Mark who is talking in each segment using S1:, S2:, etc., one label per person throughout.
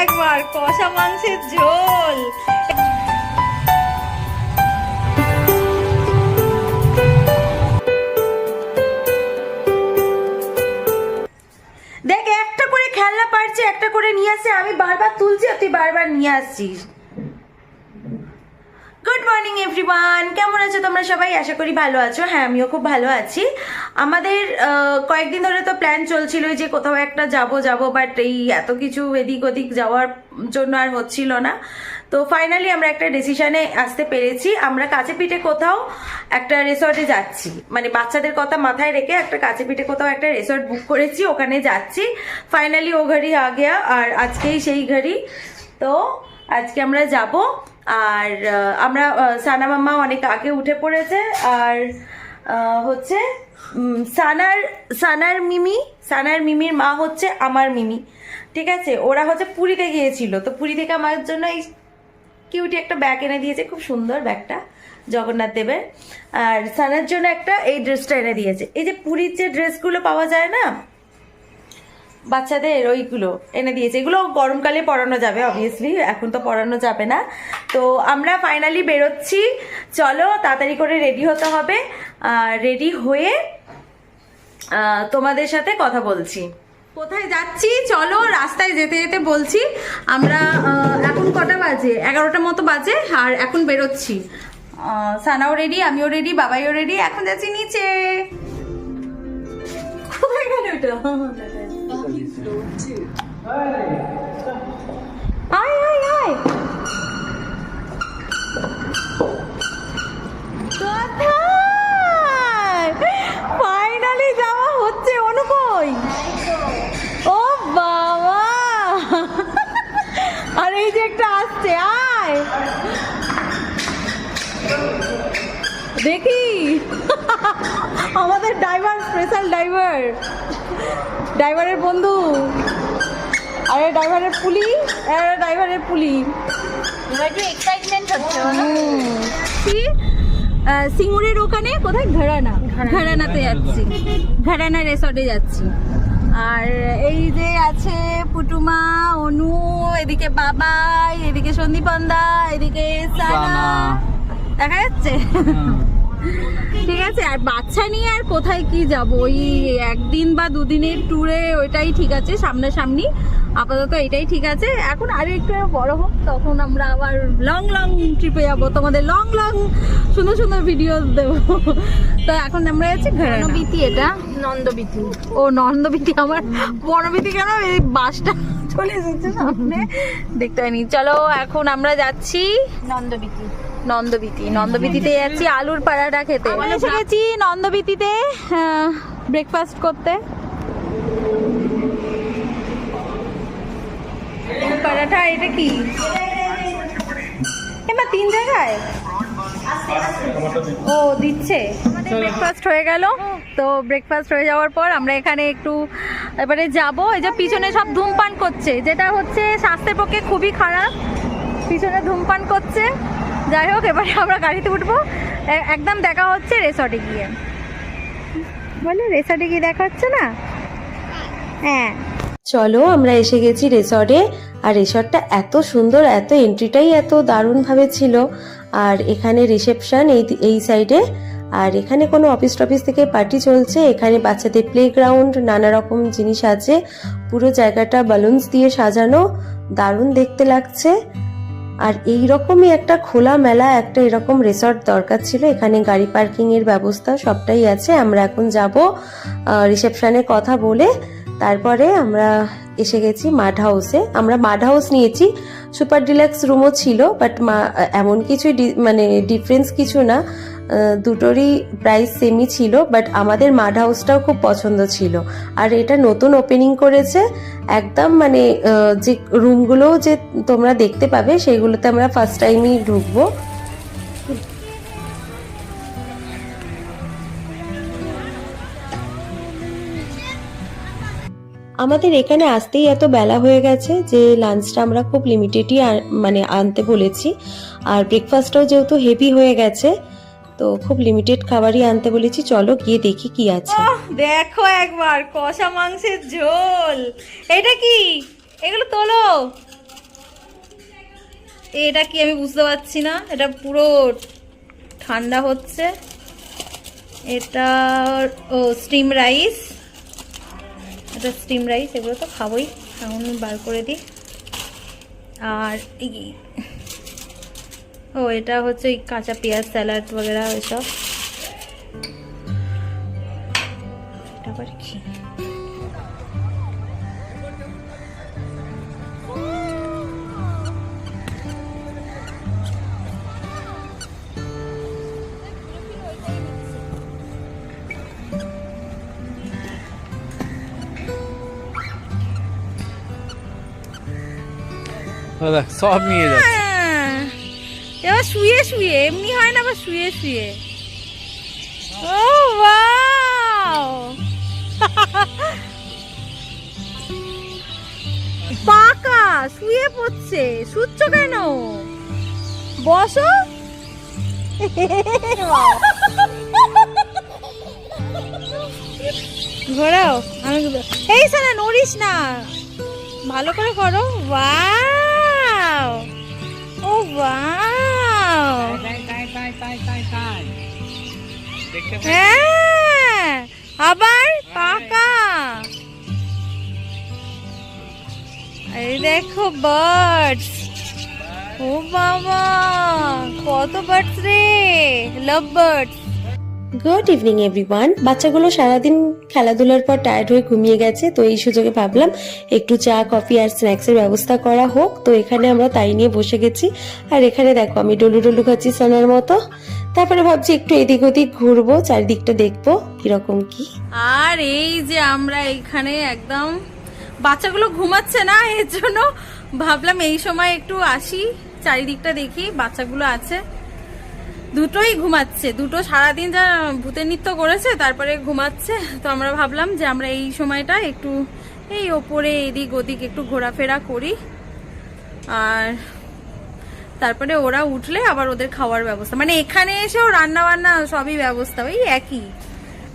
S1: একবার কষা মাংসের ঝোল। দেখ একটা করে খেলনা পারছে, একটা করে নিয়ে আসছে, আমি বারবার তুলছি আর তুই বারবার নিয়ে আসছিস। গুড মর্নিং এভরিওয়ান, কেমন আছো তোমরা সবাই? আশা করি ভালো আছো। হ্যাঁ, আমিও খুব ভালো আছি। আমাদের কয়েকদিন ধরে তো প্ল্যান চলছিল যে কোথাও একটা যাব, বাট এই এত কিছু এদিক ওদিক যাওয়ার জন্য আর হচ্ছিল না। তো ফাইনালি আমরা একটা ডিসিশনে আসতে পেরেছি। আমরা কাছে পিঠে কোথাও একটা রিসর্টে যাচ্ছি, মানে বাচ্চাদের কথা মাথায় রেখে একটা কাছে পিঠে কোথাও একটা রিসর্ট বুক করেছি, ওখানে যাচ্ছি। ফাইনালি ও ঘড়ি আ গিয়া, আর আজকেই সেই ঘড়ি। তো আজকে আমরা যাব, আর আমরা সানা মাম্মা অনেক আগে উঠে পড়েছে, আর হচ্ছে সানার মিমির মা হচ্ছে আমার মিমি, ঠিক আছে? ওরা হচ্ছে পুরীতে গিয়েছিল, তো পুরী থেকে আমার জন্য এই কিউটি একটা ব্যাগ এনে দিয়েছে, খুব সুন্দর ব্যাগটা জগন্নাথ দেবের। আর সানার জন্য একটা এই ড্রেসটা এনে দিয়েছে। এই যে পুরীর যে ড্রেসগুলো পাওয়া যায় না বাচ্চাদের, ওইগুলো এনে দিয়েছে। এগুলো গরমকালে পরানো যাবে অবভিয়াসলি, এখন তো পরানো যাবে না। তো আমরা ফাইনালি বেরোচ্ছি, চলো তাড়াতাড়ি করে রেডি হতে হবে। রেডি হয়ে তোমাদের সাথে কথা বলছি। কোথায় যাচ্ছি চলো, রাস্তায় যেতে যেতে বলছি। আমরা এখন কটা বাজে? 11টার মতো বাজে, আর এখন বেরোচ্ছি। সানাও রেডি, আমিও রেডি, বাবাইও রেডি। এখন যাচ্ছি নিচে। কোথায় গেল ওটা? আয় আয় আয়, ফাইনালি যাওয়া হচ্ছে। অনুকই, ও বাবা, আর এই যে একটা আসছে, আয় দেখি। আমাদের ড্রাইভার, স্পেশাল ড্রাইভারের বন্ধু, আরে ড্রাইভারের পুলি, ড্রাইভারের পুলি। একটু এক্সাইটমেন্ট হচ্ছে সিঙ্গুরের ওখানে। কোথায়? ঘরানাতে যাচ্ছি, ঘরানা রিসর্টে যাচ্ছি। আর এই যে আছে পুটুমা, অনু, এদিকে বাবাই, এদিকে সন্দীপন্দা, এদিকে সানা, দেখা যাচ্ছে? ঠিক আছে। আর বাচ্চা নিয়ে আর কোথায় কি যাব? ওই একদিন বা দুদিনের ট্যুরে ওইটাই ঠিক আছে, সামনাসামনি। আপাতত এটাই ঠিক আছে। এখন আরো একটু বড় হোক, তখন আমরা আবার লং ট্রিপে যাবো, তোমাদের লং সুন্দর সুন্দর ভিডিও দেবো। তো এখন আমরা যাচ্ছি বনবিতি। এটা নন্দবিতি। ও নন্দবিতি, আমার বনবিতি কেন? এই বাসটা চলে এসেছে সামনে, দেখতে পাইনি। চলো এখন আমরা যাচ্ছি নন্দবিতিতে যাচ্ছি আলুর পরাঠা খেতে। এসে গেছি নন্দবিতিতে ব্রেকফাস্ট করতে। পরাঠা এটা কি? এবার 3 জায়গায় ও দিচ্ছে। আমাদের ব্রেকফাস্ট হয়ে গেল। তো ব্রেকফাস্ট হয়ে যাওয়ার পর আমরা এখানে একটু এবারে যাব। এই যে পিছনে সব ধূমপান করছে, যেটা হচ্ছে স্বাস্থ্যের পক্ষে খুবই খারাপ। পিছনে ধূমপান করছে। যাই হোক, এবারে আমরা গাড়িতে উঠবো। একদম দেখা হচ্ছে রিসর্টে গিয়ে। বলো, রিসর্টে গিয়ে দেখা হচ্ছে না? হ্যাঁ চলো, আমরা এসে গেছি রিসর্টে। আর রিসর্টটা এত সুন্দর, এত এন্ট্রিটাই এত দারুণভাবে ছিল। আর এখানে রিসেপশন এই সাইডে। আর এখানে কোনো অফিস টফিস থেকে পার্টি চলছে। এখানে বাচ্চাদের প্লেগ্রাউন্ড, নানা রকম জিনিস আছে। পুরো জায়গাটা বালুনস দিয়ে সাজানো, দারুণ দেখতে লাগছে। আর এইরকমই একটা খোলা মেলা, একটা এরকম রিসর্ট দরকার ছিল। এখানে গাড়ি পার্কিং এর ব্যবস্থা সবটাই আছে। আমরা এখন যাব রিসেপশনে কথা বলে, তারপরে আমরা এসে গেছি মাড হাউসে। আমরা মাড হাউস নিয়েছি, সুপার ডিলাক্স রুমও ছিল, বাট এমন কিছু মানে ডিফারেন্স কিছু না, দুটোরই প্রাইস সেমই ছিল। বাট আমাদের মাড হাউসটাও খুব পছন্দ ছিল। আর এটা নতুন ওপেনিং করেছে একদম, মানে যে রুমগুলো যে তোমরা দেখতে পাবে সেগুলোতে আমরা ফার্স্ট টাইমই ঢুকবো। আমাদের এখানে আসতেই এত বেলা হয়ে গেছে যে লাঞ্চটা আমরা খুব লিমিটেডই মানে আনতে বলেছি। আর ব্রেকফাস্টটাও যেহেতু হেভি হয়ে গেছে, তো খুব লিমিটেড খাবারই আনতে বলেছি। চলো গিয়ে দেখি কি আছে। দেখো একবার কষা মাংসের ঝোল। এটা কি? এগুলো তোলো। এটা কি আমি বুঝতে পারছি না, এটা পুরো ঠান্ডা হচ্ছে। এটা ও স্টিম রাইস, এটা স্টিম রাইস, এগুলো তো খাবোই, এখন বার করে দিই। আর ও এটা হচ্ছে ওই কাঁচা পেঁয়াজ স্যালাড বগেরা ওইসব। এটা আবার কি?
S2: সব নিয়ে যাচ্ছে।
S1: এবার শুয়ে শুয়ে, এমনি হয় না, আবার শুয়ে শুয়ে। ও ওয়াও, পাকা শুয়ে পড়ছে। শুচ্ছ কেন? বসো। ঘোরাও, আমি এই শোনা, নড়িস না, ভালো করে করো। ওয়াও, ও ওয়াও, হ্যাঁ আবার পাকা। এই দেখো বার্ডস, ও বাবা কত বার্ডস রে, লাভ বার্ডস।
S3: Good evening everyone. বাচ্চাগুলো সারাদিন খেলাধুলার পর টায়ার্ড হয়ে ঘুমিয়ে গেছে, তো এই সুযোগে ভাবলাম একটু চা কফি আর স্ন্যাক্সের ব্যবস্থা করা হোক। তো এখানে আমরা তাই নিয়ে বসে গেছি। আর এখানে দেখো আমি ডলু ডলু খাচ্ছি সোনার মতো। তারপরে ভাবছি একটু এদিক ওদিক ঘুরবো, চারিদিকটা দেখবো কিরকম কি।
S1: আর এই যে আমরা এখানে একদম, বাচ্চাগুলো ঘুমাচ্ছে না, এর জন্য ভাবলাম এই সময় একটু আসি, চারিদিকটা দেখি। বাচ্চাগুলো আছে, দুটোই ঘুমাচ্ছে, দুটো সারাদিন যা ভূতের নৃত্য করেছে তারপরে ঘুমাচ্ছে। তো আমরা ভাবলাম যে আমরা এই সময়টা একটু এই ওপরে এদিক ওদিক একটু ঘোরাফেরা করি, আর তারপরে ওরা উঠলে আবার ওদের খাওয়ার ব্যবস্থা, মানে এখানে এসেও রান্না বান্না সবই ব্যবস্থা ওই একই।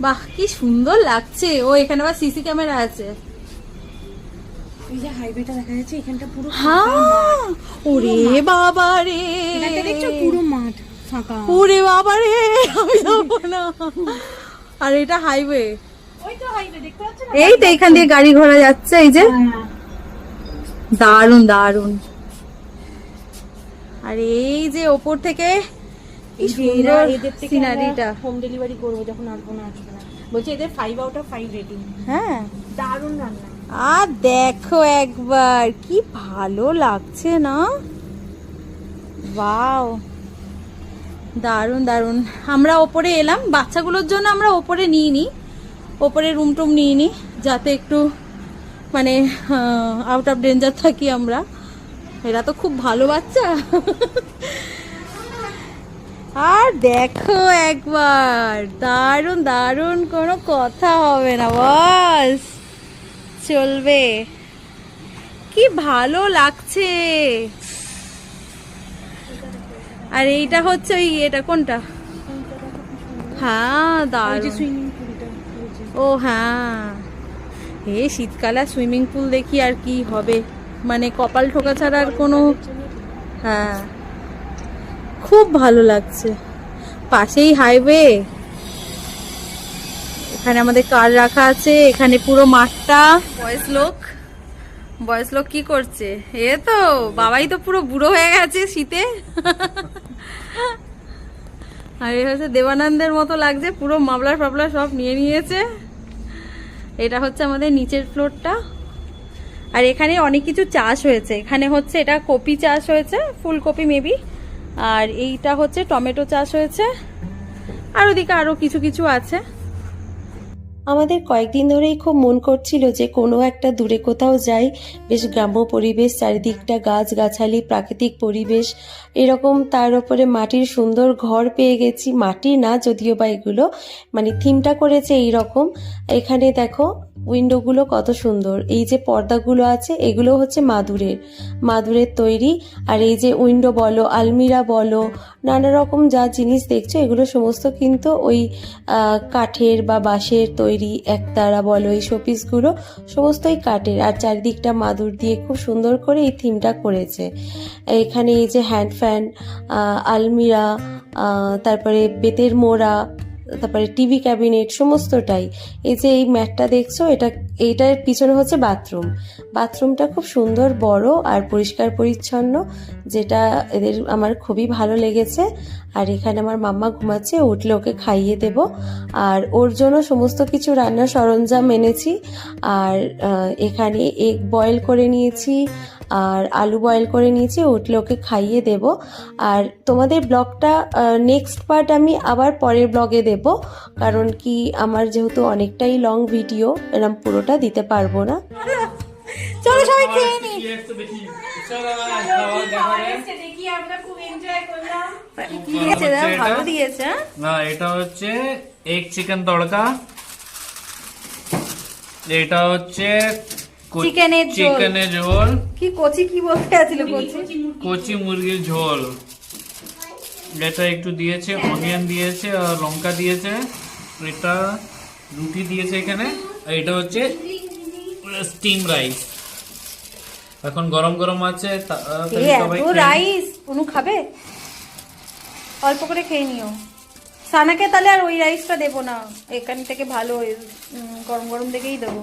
S1: বাহ কি সুন্দর লাগছে। ও এখানে আবার সিসি ক্যামেরা আছে।
S4: এই যে হাইওয়েটা দেখা যাচ্ছে, এখানটা পুরো
S1: হ্যাঁ, ওরে বাবা রে,
S4: এখানটা দেখছো পুরো মাঠ ফাঁকা।
S1: ওরে বাবা রে, আমি যাবো না। আর এটা হাইওয়ে,
S4: ওই তো হাইওয়ে দেখতে পাচ্ছ না?
S1: এই তো এখান দিয়ে গাড়ি ঘোড়া যাচ্ছে। এই যে দারুন দারুন। আর এই যে ওপর থেকে
S4: এই যে এরা এদের থেকে
S1: সিনারিটা।
S4: হোম ডেলিভারি করবো যখন আসবো না আসবে না। বলছি এদের 5 out of 5 রেটিং।
S1: হ্যাঁ,
S4: দারুণ রান্না।
S1: আর দেখো একবার কি ভালো লাগছে না, ওয়াও দারুন দারুন। আমরা ওপরে এলাম, বাচ্চাগুলোর জন্য আমরা ওপরে নিইনি, ওপরে রুম টুম নিইনি, যাতে একটু মানে আউট অফ ডেঞ্জার থাকি আমরা। এরা তো খুব ভালো বাচ্চা। আর দেখো একবার, দারুন দারুন, কোনো কথা হবে না, বস চলবে। কি ভালো লাগছে। আর এইটা হচ্ছে ওই, এটা কোনটা? হ্যাঁ দারুন।
S4: সুইমিং পুলটা রয়েছে।
S1: ও হ্যাঁ, এই শীতকালে সুইমিং পুল দেখি আর কি হবে, মানে কপাল ঠোকা ছাড়া আর কোনো। হ্যাঁ খুব ভালো লাগছে, পাশেই হাইওয়ে, এখানে আমাদের কার রাখা আছে, এখানে পুরো মাঠটা। বয়স লোক কি করছে? এ তো বাবাই তো পুরো বুড়ো হয়ে গেছে শীতে। আর এ হচ্ছে দেবানন্দের মতো লাগছে, পুরো মাফলার ফাফলার সব নিয়ে নিয়েছে। এটা হচ্ছে আমাদের নিচের ফ্লোরটা। আর এখানে অনেক কিছু চাষ হয়েছে, এখানে হচ্ছে এটা কপি চাষ হয়েছে, ফুলকপি মেবি, আর এইটা হচ্ছে টমেটো চাষ হয়েছে, আর ওদিকে আরো কিছু কিছু আছে।
S3: আমাদের কয়েকদিন ধরেই খুব মন করছিল যে কোনো একটা দূরে কোথাও যাই, বেশ গ্রাম্য পরিবেশ, চারিদিকটা গাছ গাছালি, প্রাকৃতিক পরিবেশ এরকম, তার উপরে মাটির সুন্দর ঘর পেয়ে গেছি। মাটি না যদিও বা এগুলো, মানে থিমটা করেছে এই রকম। এখানে দেখো উইন্ডোগুলো কত সুন্দর। এই যে পর্দাগুলো আছে এগুলো হচ্ছে মাদুরের তৈরি। আর এই যে উইন্ডো বলো, আলমিরা বলো, নানা রকম যা জিনিস দেখছো এগুলো সমস্ত কিন্তু ওই কাঠের বা বাঁশের তৈরি। একতারা বলো, এই শোপিসগুলো সমস্তই কাঠের। আর চারিদিকটা মাদুর দিয়ে খুব সুন্দর করে এই থিমটা করেছে। এখানে এই যে হ্যান্ড ফ্যান, আলমিরা, তারপরে বেতের মোড়া, তারপরে টিভি ক্যাবিনেট সমস্তটাই। এই যে এই ম্যাটটা দেখছো, এইটার পিছনে হচ্ছে বাথরুমটা খুব সুন্দর, বড় আর পরিষ্কার পরিচ্ছন্ন, যেটা আমার খুবই ভালো লেগেছে। আর এখানে আমার মাম্মা ঘুমাচ্ছে, উঠলে ওকে খাইয়ে দেব। আর ওর জন্য সমস্ত কিছু রান্নার সরঞ্জাম এনেছি। আর এখানে এগ বয়েল করে নিয়েছি আর আলু বয়েল করে নিয়েছি, উঠলে ওকে খাইয়ে দেব। আর তোমাদের ব্লগটা নেক্সট পার্ট আমি আবার পরের ব্লগে দেব, কারণ কি আমার যেহেতু অনেকটাই লং ভিডিও, এরকম পুরোটা দিতে পারবো না।
S1: চলো সবাই খেয়ে নি। কি দিয়েছে দাদা? ভালো দিয়েছে।
S2: না, এটা হচ্ছে এগ চিকেন তড়কা, এটা হচ্ছে চিকেনের ঝোল,
S1: কি কচি কি বলতে আছিল?
S2: কচি মুরগির ঝোল। এটা একটু দিয়েছে, অনিয়ন দিয়েছে আর লঙ্কা দিয়েছে। এটা রুটি দিয়েছে এখানে। আর এটা হচ্ছে স্টিম রাইস। এখন গরম গরম আছে,
S1: রাইস অনু খাবে? অল্প করে খেয়ে নিও। সানাকে তাহলে আর ওই রাইসটা দেবো না, এখান থেকে ভালো গরম গরম দেখেই দেবো।